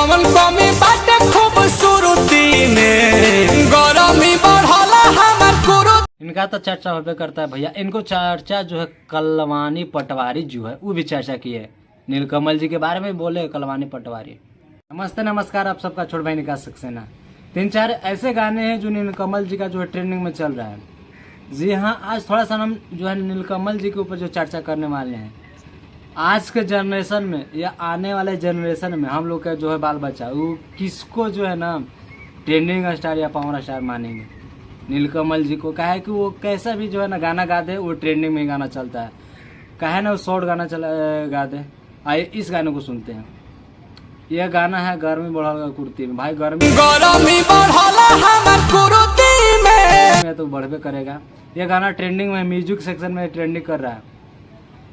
कौन कमी बाटे खूबसूरती में गरमी बढ़ला हमर कुरु। इनका तो चर्चा होबे करता है भैया। इनको चर्चा जो है कलवानी पटवारी जो है वो भी चर्चा की है। नीलकमल जी के बारे में बोले कलवानी पटवारी। नमस्ते नमस्कार, आप सबका छोट भाई निकाल सक्सेना। 3-4 ऐसे गाने हैं जो नीलकमल जी का जो है ट्रेंडिंग में चल रहा है। जी हाँ, आज थोड़ा सा हम जो है नीलकमल जी के ऊपर जो चर्चा करने वाले हैं। आज के जनरेशन में या आने वाले जनरेशन में हम लोग का जो है बाल बच्चा वो किसको जो है ना ट्रेंडिंग स्टार या पावर स्टार मानेंगे? नीलकमल जी को। क्या है कि वो कैसा भी जो है ना गाना गा दे, वो ट्रेंडिंग में गाना चलता है। क्या है ना, वो शॉर्ट गाना गा दे। आइए इस गाने को सुनते हैं। यह गाना है गर्मी बढ़ल कुर्ती में। भाई गर्मी बढ़ला हमर कुर्ती में तो बढ़बे करेगा। यह गाना ट्रेंडिंग में, म्यूजिक सेक्शन में ट्रेंडिंग कर रहा है।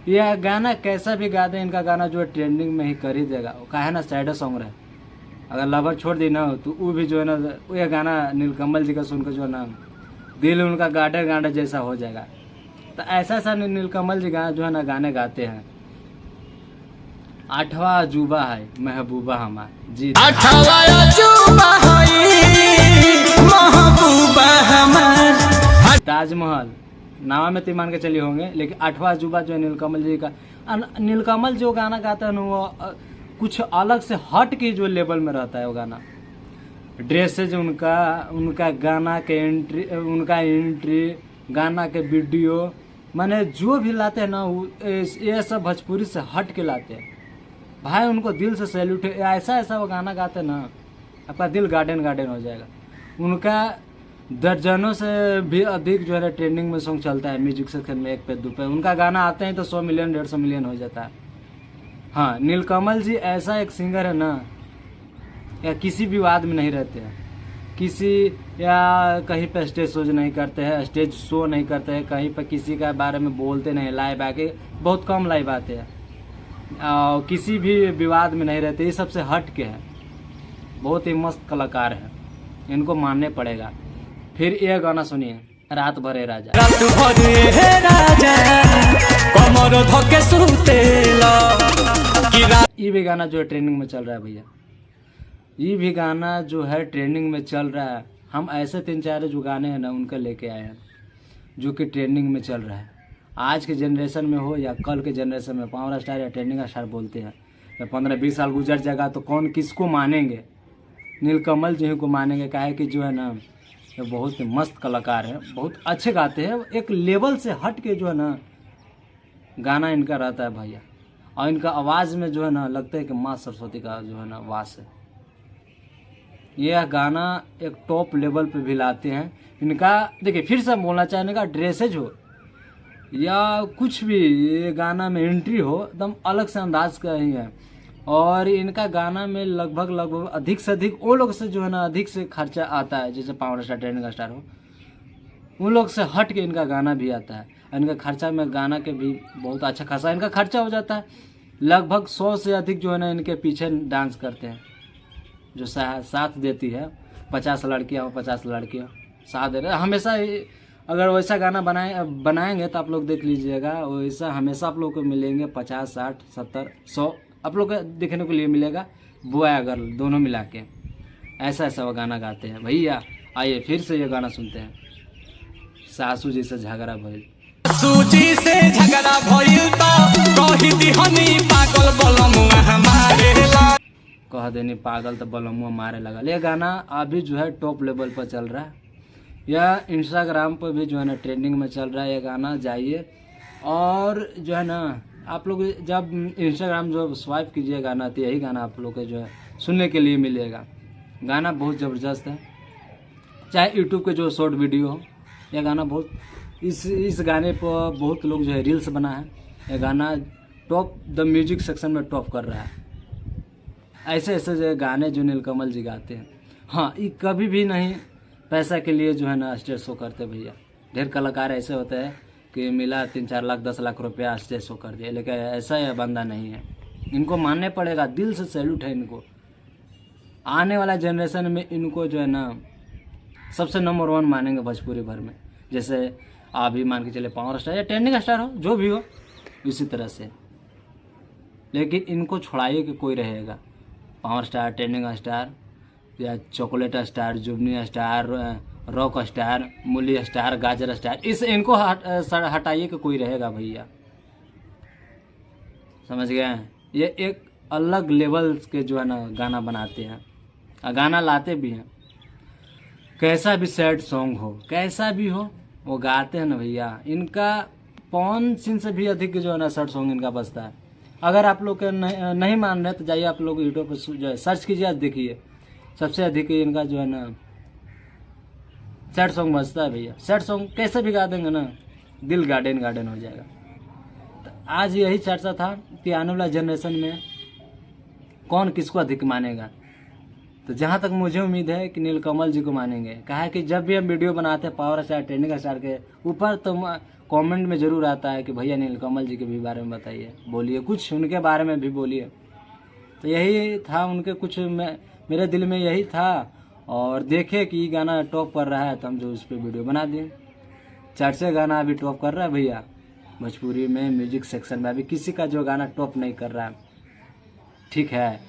यह गाना कैसा भी गा दे, इनका गाना जो है ट्रेंडिंग में ही कर ही देगा। क्या है ना, सैड सॉन्ग रहे। अगर लवर छोड़ दी ना तो वो भी जो है ना यह गाना नीलकमल जी का सुनकर जो है ना दिल उनका गार्डन गार्डन जैसा हो जाएगा। तो ऐसा नीलकमल जी जो है ना गाने गाते हैं। 8वां अजूबा है महबूबा हमार जी। 8वां अजूबा है महबूबा हमार। ताजमहल नावा में तो मान के चलिए होंगे, लेकिन 8वां अजूबा जो है नीलकमल जी का। नीलकमल जो गाना गाता है ना वो कुछ अलग से हट के जो लेवल में रहता है। वो गाना ड्रेसेज उनका गाना के एंट्री गाना के वीडियो माने जो भी लाते हैं ना ये सब भोजपुरी से हट के लाते हैं। भाई उनको दिल से सैल्यूट है। ऐसा वो गाना गाते हैं ना आपका दिल गार्डन गार्डन हो जाएगा। उनका दर्जनों से भी अधिक जो है ट्रेंडिंग में सॉन्ग चलता है म्यूजिक सेक्शन में। 1 पे 2 पे उनका गाना आते हैं तो 100 मिलियन 150 मिलियन हो जाता है। हाँ, नीलकमल जी ऐसा एक सिंगर है ना, या किसी विवाद में नहीं रहते हैं। किसी या कहीं पे स्टेज शो नहीं करते हैं, स्टेज शो नहीं करते हैं, कहीं पर किसी के बारे में बोलते नहीं। लाइव आके बहुत कम लाइव आते हैं। किसी भी विवाद में नहीं रहते। ये सबसे हट के है। बहुत ही मस्त कलाकार है, इनको मानने पड़ेगा। फिर यह गाना सुनिए, रात भरे राजा। रात भरे राजा कमर धके सुतेला। ये भी गाना जो है ट्रेंडिंग में चल रहा है भैया। ये भी गाना जो है ट्रेंडिंग में चल रहा है। हम ऐसे 3-4 जो गाने हैं ना उनके लेके आए हैं जो कि ट्रेंडिंग में चल रहा है। आज के जनरेशन में हो या कल के जनरेशन में पावर स्टार या ट्रेंडिंग स्टार बोलते हैं। तो 15-20 साल गुजर जाएगा तो कौन किसको मानेंगे? नीलकमल जी को मानेंगे। क्या है कि जो है ना ये बहुत ही मस्त कलाकार है, बहुत अच्छे गाते हैं। एक लेवल से हट के जो है ना गाना इनका रहता है भैया। और इनका आवाज़ में जो है ना लगता है कि माँ सरस्वती का जो है ना वास है। यह गाना एक टॉप लेवल पे भी लाते हैं। इनका देखिए, फिर से बोलना चाहे, इनका ड्रेसेज हो या कुछ भी, ये गाना में एंट्री हो एकदम अलग से अंदाज का ही है। और इनका गाना में लगभग अधिक से अधिक वो लोग से जो है ना अधिक से खर्चा आता है। जैसे पावर स्टार ट्रेंडिंग स्टार हो, उन लोग से हट के इनका गाना भी आता है। इनका खर्चा में गाना के भी बहुत अच्छा खासा इनका खर्चा हो जाता है। लगभग 100 से अधिक जो है ना इनके पीछे डांस करते हैं, जो साथ देती है। 50 लड़कियाँ हो, 50 लड़कियाँ साथ दे रहे हमेशा। अगर वैसा गाना बनाएंगे तो आप लोग देख लीजिएगा, वैसा हमेशा आप लोग को मिलेंगे 50, 60, 70, 100 आप लोग को देखने के लिए मिलेगा। बॉय गर्ल दोनों मिला के ऐसा वो गाना गाते हैं भैया। आइए फिर से ये गाना सुनते हैं। सासू जी से झगड़ा भइल। सूजी से झगड़ा भइल तो कहि दिहनी पागल बलमुआ हमारे ला। कह देनी पागल तो बलमुआ मारे लगा। ये गाना अभी जो है टॉप लेवल पर चल रहा है। यह इंस्टाग्राम पर भी जो है ना ट्रेंडिंग में चल रहा है ये गाना। जाइए और जो है ना आप लोग जब इंस्टाग्राम जो स्वाइप कीजिएगा ना तो यही गाना आप लोग को जो है सुनने के लिए मिलेगा। गाना बहुत ज़बरदस्त है। चाहे यूट्यूब के जो शॉर्ट वीडियो हो, यह गाना बहुत इस गाने पर बहुत लोग जो है रील्स बना है। यह गाना टॉप द म्यूजिक सेक्शन में टॉप कर रहा है। ऐसे जो गाने जो नीलकमल जी गाते हैं, हाँ, ये कभी भी नहीं पैसा के लिए जो है ना स्टेज शो करते भैया। ढेर कलाकार ऐसे होते हैं कि मिला 3-4 लाख 10 लाख रुपया स्टेज शो कर दिया, लेकिन ऐसा यह बंदा नहीं है। इनको मानने पड़ेगा, दिल से सैल्यूट है इनको। आने वाला जनरेशन में इनको जो है ना सबसे नंबर 1 मानेंगे भोजपुरी भर में। जैसे अभी मान के चले पावर स्टार या ट्रेंडिंग स्टार हो, जो भी हो, इसी तरह से। लेकिन इनको छुड़ाइए कि कोई रहेगा। पावर स्टार, ट्रेंडिंग स्टार या चॉकलेट स्टार, जुबनी स्टार, रॉक स्टार, मूली स्टार, गाजर स्टार, इनको हटाइए कि कोई रहेगा भैया। समझ गए? ये एक अलग लेवल के जो है ना गाना बनाते हैं और गाना लाते भी हैं। कैसा भी सैड सॉन्ग हो, कैसा भी हो, वो गाते हैं ना भैया। इनका पवन सिंह से भी अधिक जो है ना सैड सॉन्ग इनका बजता है। अगर आप लोग के नहीं मान रहे तो जाइए आप लोग यूट्यूब पर जो है सर्च कीजिए, देखिए सबसे अधिक इनका जो है ना सैड सॉन्ग बजता है भैया। सैड सॉन्ग कैसे भी गा देंगे ना, दिल गार्डन गार्डन हो जाएगा। तो आज यही चर्चा था कि आने वाला जनरेशन में कौन किसको अधिक मानेगा। तो जहाँ तक मुझे उम्मीद है कि नीलकमल जी को मानेंगे। कहा है कि जब भी हम वीडियो बनाते हैं पावर स्टार, ट्रेंडिंग स्टार के ऊपर, तो कमेंट में ज़रूर आता है कि भैया नीलकमल जी के भी बारे में बताइए, बोलिए कुछ उनके बारे में भी बोलिए। तो यही था उनके कुछ मेरे दिल में यही था। और देखे कि गाना टॉप कर रहा है तो हम जो उस पर वीडियो बना दिए। चर्चे गाना अभी टॉप कर रहा है भैया भोजपुरी में, म्यूजिक सेक्शन में अभी किसी का जो गाना टॉप नहीं कर रहा है। ठीक है,